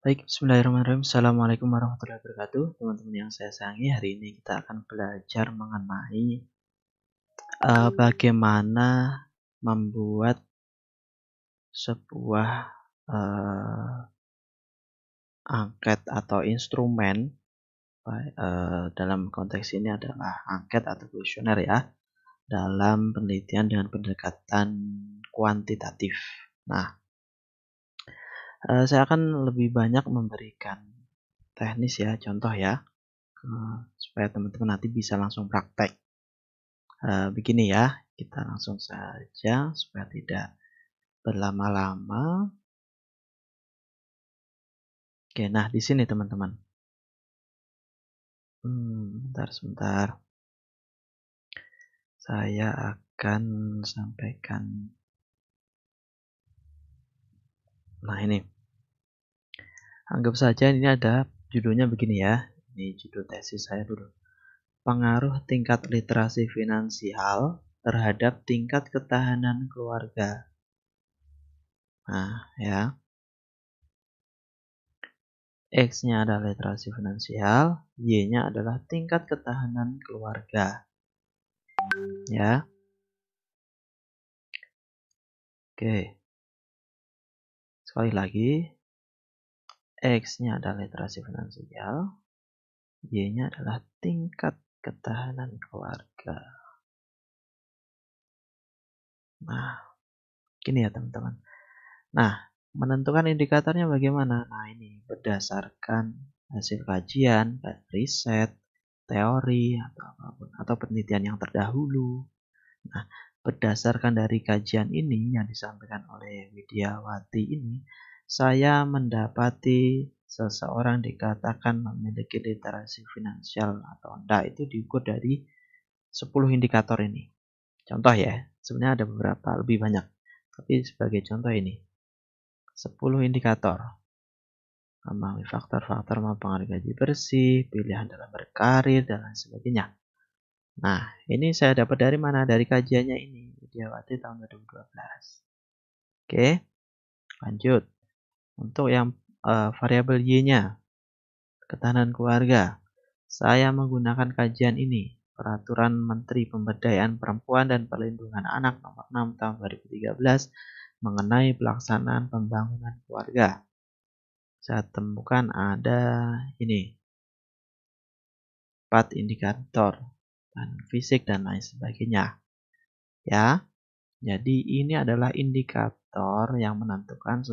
Baik, bismillahirrahmanirrahim. Assalamualaikum warahmatullahi wabarakatuh. Teman-teman yang saya sayangi, hari ini kita akan belajar mengenai bagaimana membuat sebuah eh, angket atau instrumen. Dalam konteks ini adalah angket atau kuesioner ya, dalam penelitian dengan pendekatan kuantitatif. Nah, saya akan lebih banyak memberikan teknis ya, contoh ya, supaya teman-teman nanti bisa langsung praktek. Begini ya, kita langsung saja supaya tidak berlama-lama. Oke, nah di sini teman-teman. Sebentar. Saya akan sampaikan. Nah ini, anggap saja ini ada judulnya begini ya. Ini judul tesis saya dulu. Pengaruh tingkat literasi finansial terhadap tingkat ketahanan keluarga. Nah ya, X-nya adalah literasi finansial, Y-nya adalah tingkat ketahanan keluarga. Ya. Oke. Sekali lagi, X-nya adalah literasi finansial, Y-nya adalah tingkat ketahanan keluarga. Nah, gini ya teman-teman. Nah, menentukan indikatornya bagaimana? Nah, ini berdasarkan hasil kajian, riset, teori, atau apapun, atau penelitian yang terdahulu. Nah, berdasarkan dari kajian ini yang disampaikan oleh Widiawati ini, saya mendapati seseorang dikatakan memiliki literasi finansial atau enggak itu diukur dari 10 indikator ini. Contoh ya, sebenarnya ada beberapa lebih banyak. Tapi sebagai contoh ini, 10 indikator. Memahami faktor-faktor mempengaruhi gaji bersih, pilihan dalam berkarir, dan lain sebagainya. Nah, ini saya dapat dari mana? Dari kajiannya ini, Widiawati tahun 2012. Oke, lanjut. Untuk yang variabel Y-nya, ketahanan keluarga, saya menggunakan kajian ini, Peraturan Menteri Pemberdayaan Perempuan dan Perlindungan Anak Nomor 6 Tahun 2013 mengenai pelaksanaan pembangunan keluarga. Saya temukan ada ini, 4 indikator dan fisik dan lain sebagainya. Ya, jadi ini adalah indikator yang menentukan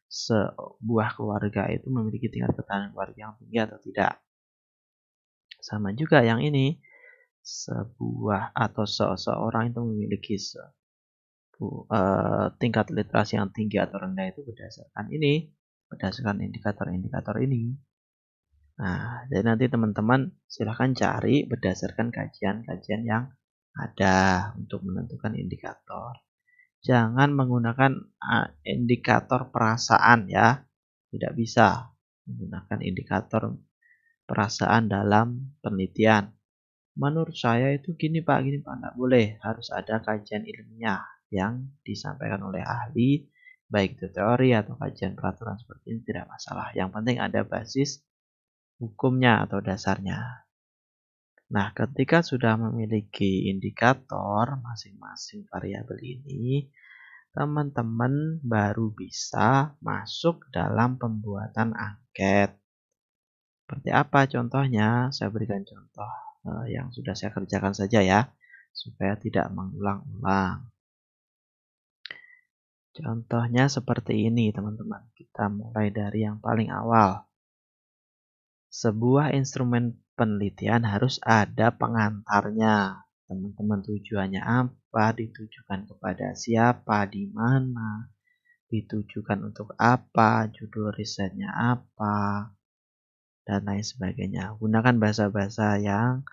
sebuah keluarga itu memiliki tingkat ketahanan keluarga yang tinggi atau tidak. Sama juga yang ini, sebuah atau seseorang itu memiliki tingkat literasi yang tinggi atau rendah itu berdasarkan indikator-indikator ini. Nah, jadi nanti teman-teman silahkan cari berdasarkan kajian-kajian yang ada untuk menentukan indikator. Jangan menggunakan indikator perasaan ya. Tidak bisa menggunakan indikator perasaan dalam penelitian. Menurut saya itu gini Pak, nggak boleh. Harus ada kajian ilmiah yang disampaikan oleh ahli, baik itu teori atau kajian peraturan seperti ini tidak masalah. Yang penting ada basis hukumnya atau dasarnya. Nah, ketika sudah memiliki indikator masing-masing variabel ini, teman-teman baru bisa masuk dalam pembuatan angket. Seperti apa contohnya? Saya berikan contoh yang sudah saya kerjakan saja ya, supaya tidak mengulang-ulang. Contohnya seperti ini teman-teman. Kita mulai dari yang paling awal. Sebuah instrumen penelitian harus ada pengantarnya. Teman-teman tujuannya apa, ditujukan kepada siapa, di mana, ditujukan untuk apa, judul risetnya apa, dan lain sebagainya. Gunakan bahasa-bahasa yang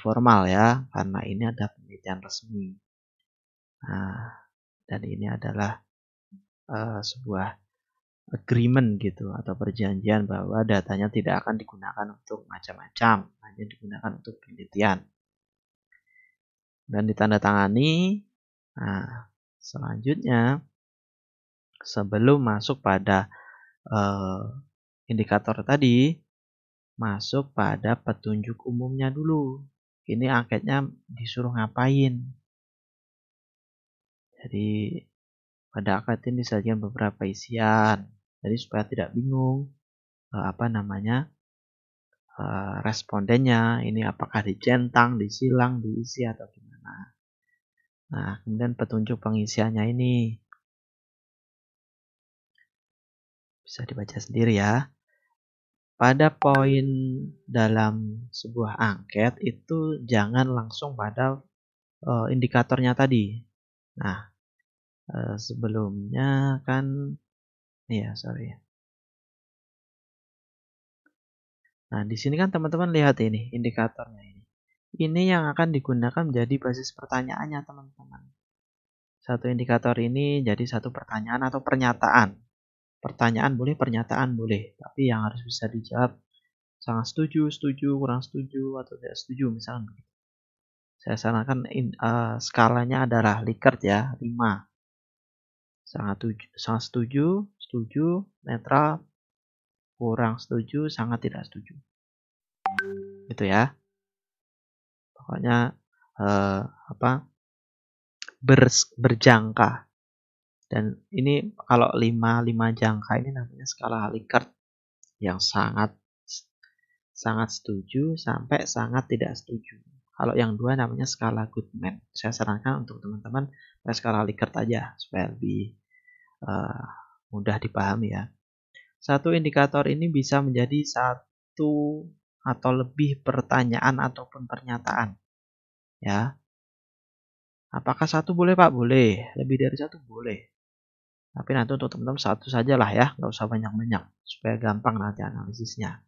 formal ya, karena ini ada penelitian resmi. Nah, dan ini adalah sebuah agreement gitu atau perjanjian bahwa datanya tidak akan digunakan untuk macam-macam, hanya digunakan untuk penelitian. Dan ditandatangani. Nah, selanjutnya sebelum masuk pada indikator tadi masuk pada petunjuk umumnya dulu. Ini angketnya disuruh ngapain. Jadi pada angket ini disajikan beberapa isian. Jadi supaya tidak bingung respondennya ini apakah dicentang, disilang, diisi atau gimana. Nah, kemudian petunjuk pengisiannya ini bisa dibaca sendiri ya. Pada poin dalam sebuah angket itu jangan langsung pada indikatornya tadi. Nah, sebelumnya kan, ya sorry. Nah, di sini kan teman-teman lihat ini indikatornya ini. Ini yang akan digunakan menjadi basis pertanyaannya teman-teman. Satu indikator ini jadi satu pertanyaan atau pernyataan. Pertanyaan boleh, pernyataan boleh, tapi yang harus bisa dijawab sangat setuju, setuju, kurang setuju, atau tidak setuju misalnya begitu. Saya sarankan skalanya adalah Likert ya, 5. Sangat setuju, setuju, netral, kurang setuju, sangat tidak setuju. Gitu ya. Pokoknya berjangka. Dan ini kalau 5 jangka ini namanya skala Likert yang sangat setuju sampai sangat tidak setuju. Kalau yang 2 namanya skala Goodman. Saya sarankan untuk teman-teman skala Likert aja supaya lebih mudah dipahami ya. Satu indikator ini bisa menjadi satu atau lebih pertanyaan ataupun pernyataan. Ya. Apakah satu boleh Pak? Boleh. Lebih dari satu boleh. Tapi nanti untuk teman-teman satu sajalah ya, nggak usah banyak-banyak supaya gampang nanti analisisnya.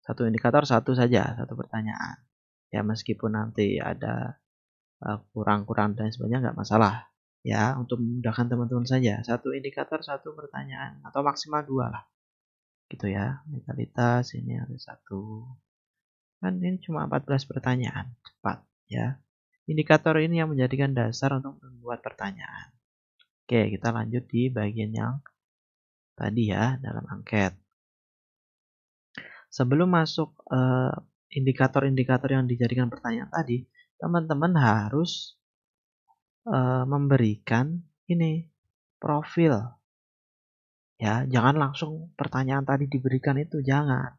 Satu indikator satu saja, satu pertanyaan. Ya meskipun nanti ada kurang-kurang dan sebagainya nggak masalah. Ya untuk memudahkan teman-teman saja, satu indikator satu pertanyaan atau maksimal 2 lah. Gitu ya, legalitas ini ada 1. Kan ini cuma 14 pertanyaan, cepat ya. Indikator ini yang menjadikan dasar untuk membuat pertanyaan. Oke, kita lanjut di bagian yang tadi ya, dalam angket. Sebelum masuk indikator-indikator yang dijadikan pertanyaan tadi, teman-teman harus memberikan ini profil. Ya, jangan langsung pertanyaan tadi diberikan itu, jangan.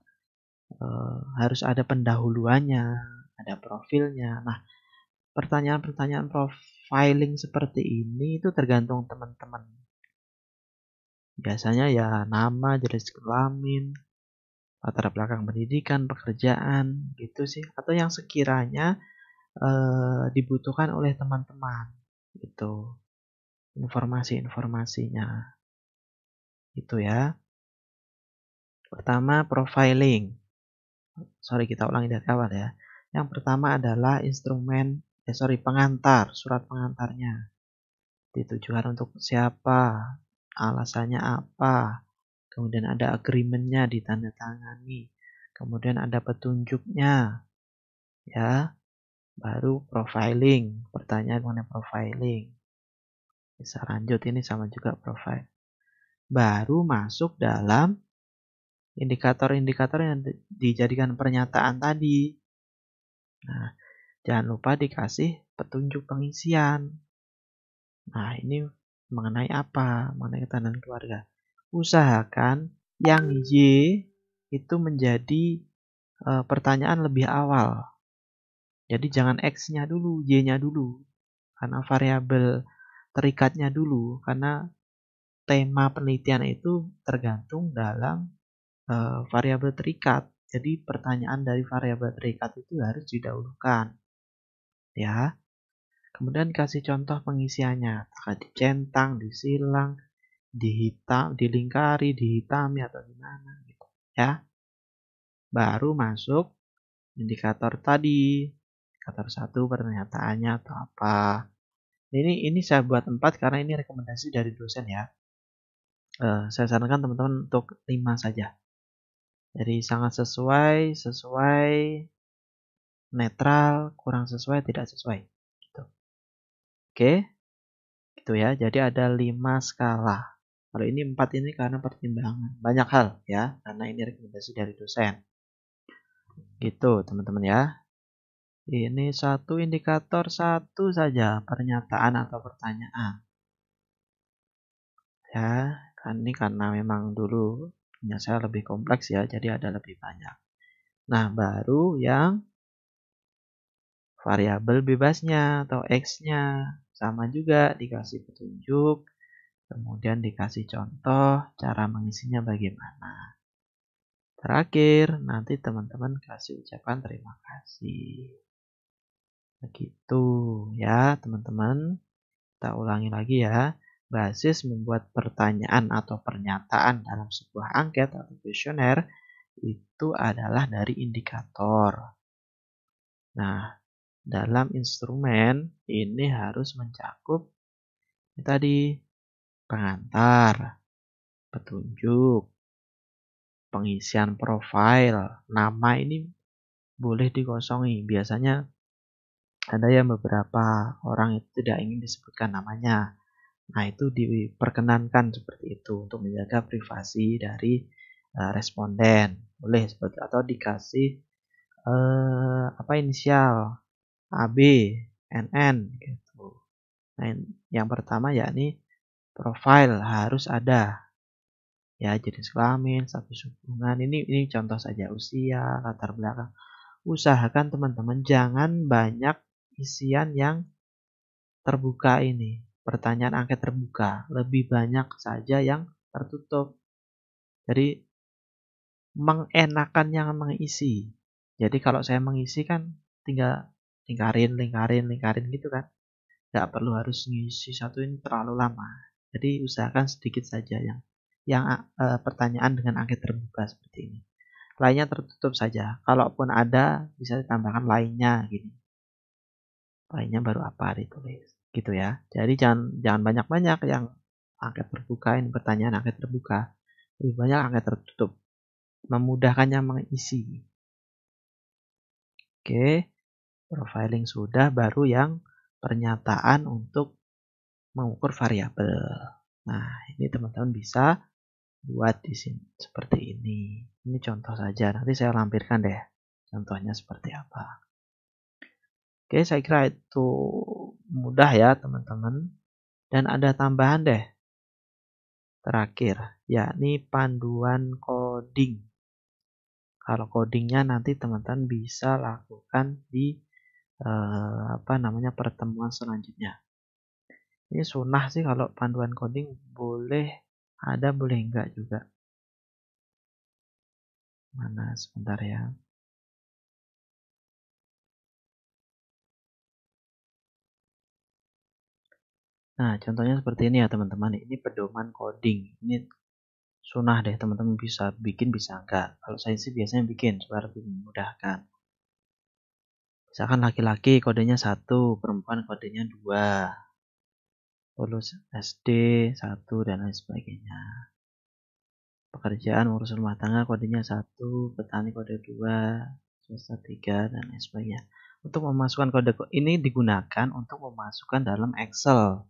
Harus ada pendahuluannya, ada profilnya. Nah, pertanyaan-pertanyaan profiling seperti ini itu tergantung teman-teman. Biasanya ya nama, jenis kelamin, latar belakang pendidikan, pekerjaan, gitu sih. Atau yang sekiranya dibutuhkan oleh teman-teman, gitu. Informasi-informasinya. Itu ya. Pertama, profiling. Sorry, kita ulangi dari awal ya. Yang pertama adalah pengantar, surat pengantarnya. Ditujukan untuk siapa, alasannya apa, kemudian ada agreement-nya ditandatangani, kemudian ada petunjuknya, ya, baru profiling, pertanyaan mengenai profiling. Bisa lanjut, ini sama juga profile. Baru masuk dalam indikator-indikator yang dijadikan pernyataan tadi. Nah, jangan lupa dikasih petunjuk pengisian. Nah, ini mengenai apa? Mengenai ketahanan keluarga. Usahakan yang Y itu menjadi pertanyaan lebih awal. Jadi jangan X-nya dulu, Y-nya dulu. Karena variabel terikatnya dulu. Karena tema penelitian itu tergantung dalam variabel terikat. Jadi pertanyaan dari variabel terikat itu harus didahulukan. Ya. Kemudian kasih contoh pengisiannya. Apakah dicentang, disilang, dihitam, dilingkari, dihitami atau gimana gitu. Ya. Baru masuk indikator tadi. Indikator 1 pernyataannya atau apa. Ini saya buat 4 karena ini rekomendasi dari dosen ya. Saya sarankan teman-teman untuk 5 saja. Jadi sangat sesuai, netral, kurang sesuai, tidak sesuai. Gitu. Oke, gitu ya. Jadi ada 5 skala. Kalau ini 4 ini karena pertimbangan. Banyak hal ya, karena ini rekomendasi dari dosen. Gitu teman-teman ya. Ini satu indikator satu saja pernyataan atau pertanyaan. Ya, kan ini karena memang dulu punya saya lebih kompleks ya, jadi ada lebih banyak. Nah, baru yang variabel bebasnya atau X-nya. Sama juga dikasih petunjuk, kemudian dikasih contoh cara mengisinya bagaimana. Terakhir, nanti teman-teman kasih ucapan terima kasih. Begitu ya teman-teman. Kita ulangi lagi ya. Basis membuat pertanyaan atau pernyataan dalam sebuah angket atau kuesioner itu adalah dari indikator. Nah, dalam instrumen ini harus mencakup tadi pengantar, petunjuk, pengisian profil, nama ini boleh dikosongi. Biasanya ada yang beberapa orang itu tidak ingin disebutkan namanya. Nah, itu diperkenankan seperti itu untuk menjaga privasi dari responden. Boleh seperti atau dikasih apa inisial AB, NN gitu. Nah, yang pertama yakni profil harus ada. Ya, jenis kelamin, status hubungan. Ini contoh saja usia, latar belakang. Usahakan teman-teman jangan banyak isian yang terbuka ini. Pertanyaan angket terbuka, lebih banyak saja yang tertutup. Jadi mengenakan yang mengisi. Jadi kalau saya mengisi kan tinggal lingkarin gitu kan. Nggak perlu harus ngisi satu ini terlalu lama. Jadi usahakan sedikit saja yang pertanyaan dengan angket terbuka seperti ini. Lainnya tertutup saja. Kalaupun ada bisa ditambahkan lainnya gini. Lainnya baru apa ditulis. Gitu ya. Jadi jangan banyak-banyak yang angket terbuka, ini pertanyaan angket terbuka. Lebih banyak angket tertutup. Memudahkannya mengisi. Oke, profiling sudah, baru yang pernyataan untuk mengukur variabel. Nah, ini teman-teman bisa buat di sini seperti ini. Ini contoh saja. Nanti saya lampirkan deh contohnya seperti apa. Oke, saya kira itu mudah ya teman-teman. Dan ada tambahan deh. Terakhir, yakni panduan coding. Kalau codingnya nanti teman-teman bisa lakukan di pertemuan selanjutnya. Ini sunnah sih kalau panduan coding boleh ada, boleh enggak juga. Mana sebentar ya. Nah, contohnya seperti ini ya teman-teman. Ini pedoman coding. Ini sunnah deh teman-teman, bisa bikin bisa enggak. Kalau saya sih biasanya bikin supaya lebih memudahkan. Misalkan laki-laki kodenya 1, perempuan kodenya 2. Lulus SD 1 dan lain sebagainya. Pekerjaan urus rumah tangga kodenya 1, petani kode 2, swasta 3 dan lain sebagainya. Untuk memasukkan kode ini digunakan untuk memasukkan dalam Excel.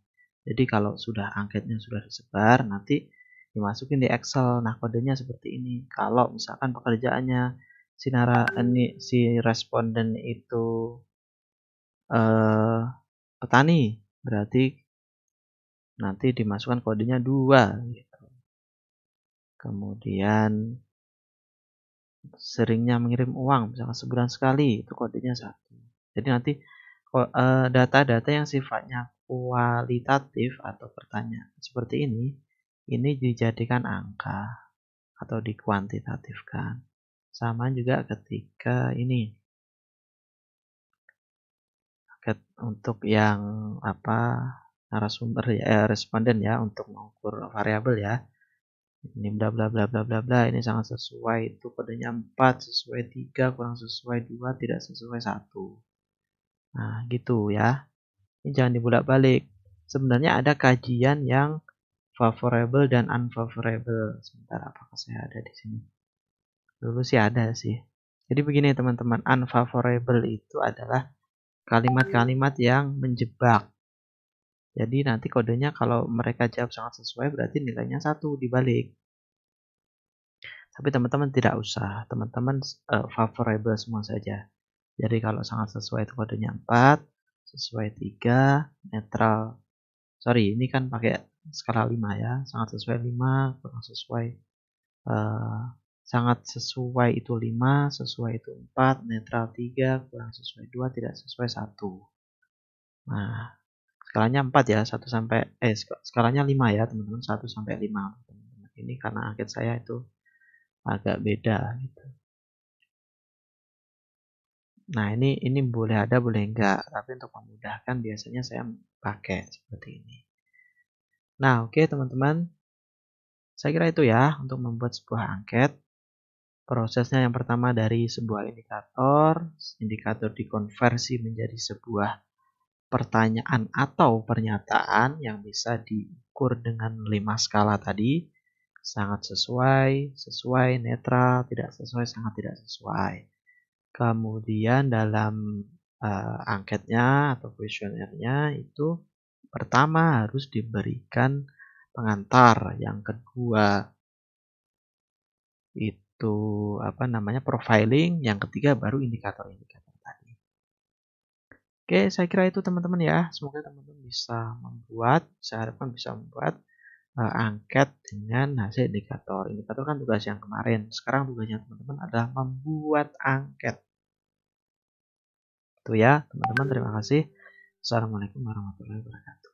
Jadi kalau sudah angketnya sudah disebar, nanti dimasukin di Excel. Nah, kodenya seperti ini. Kalau misalkan pekerjaannya si responden itu petani, berarti nanti dimasukkan kodenya 2 gitu. Kemudian seringnya mengirim uang, misalkan sebulan sekali, itu kodenya 1. Jadi nanti data-data yang sifatnya kualitatif atau pertanyaan seperti ini dijadikan angka atau dikuantitatifkan. Sama juga ketika ini untuk yang narasumber responden ya, untuk mengukur variabel ya. Ini bla bla bla bla bla bla, ini sangat sesuai, itu kodenya 4, sesuai 3, kurang sesuai 2, tidak sesuai 1. Nah, gitu ya. Ini jangan dibolak-balik. Sebenarnya ada kajian yang favorable dan unfavorable. Sebentar, apakah saya ada di sini? Dulu sih ada sih. Jadi begini teman-teman, unfavorable itu adalah kalimat-kalimat yang menjebak. Jadi nanti kodenya kalau mereka jawab sangat sesuai berarti nilainya 1 dibalik. Tapi teman-teman tidak usah, teman-teman favorable semua saja. Jadi kalau sangat sesuai itu kodenya 4, sesuai 3, netral. Sorry, ini kan pakai skala 5 ya. Sangat sesuai 5, kurang sesuai sangat sesuai itu 5, sesuai itu 4, netral 3, kurang sesuai 2, tidak sesuai 1. Nah, skalanya 4 ya, 1 sampai skalanya 5 ya, teman-teman, 1 sampai 5. Ini karena angket saya itu agak beda gitu. Nah, ini boleh ada, boleh enggak, tapi untuk memudahkan biasanya saya pakai seperti ini. Nah, oke teman-teman. Saya kira itu ya untuk membuat sebuah angket. Prosesnya yang pertama dari sebuah indikator dikonversi menjadi sebuah pertanyaan atau pernyataan yang bisa diukur dengan 5 skala tadi. Sangat sesuai, sesuai, netral, tidak sesuai, sangat tidak sesuai. Kemudian dalam angketnya atau kuesionernya itu pertama harus diberikan pengantar, yang kedua itu profiling, yang ketiga baru indikator-indikator tadi. Oke, saya kira itu teman-teman ya. Semoga teman-teman saya harapkan bisa membuat angket dengan hasil indikator. Indikator kan tugas yang kemarin. Sekarang tugasnya teman-teman adalah membuat angket. Itu ya, teman-teman. Terima kasih. Assalamualaikum warahmatullahi wabarakatuh.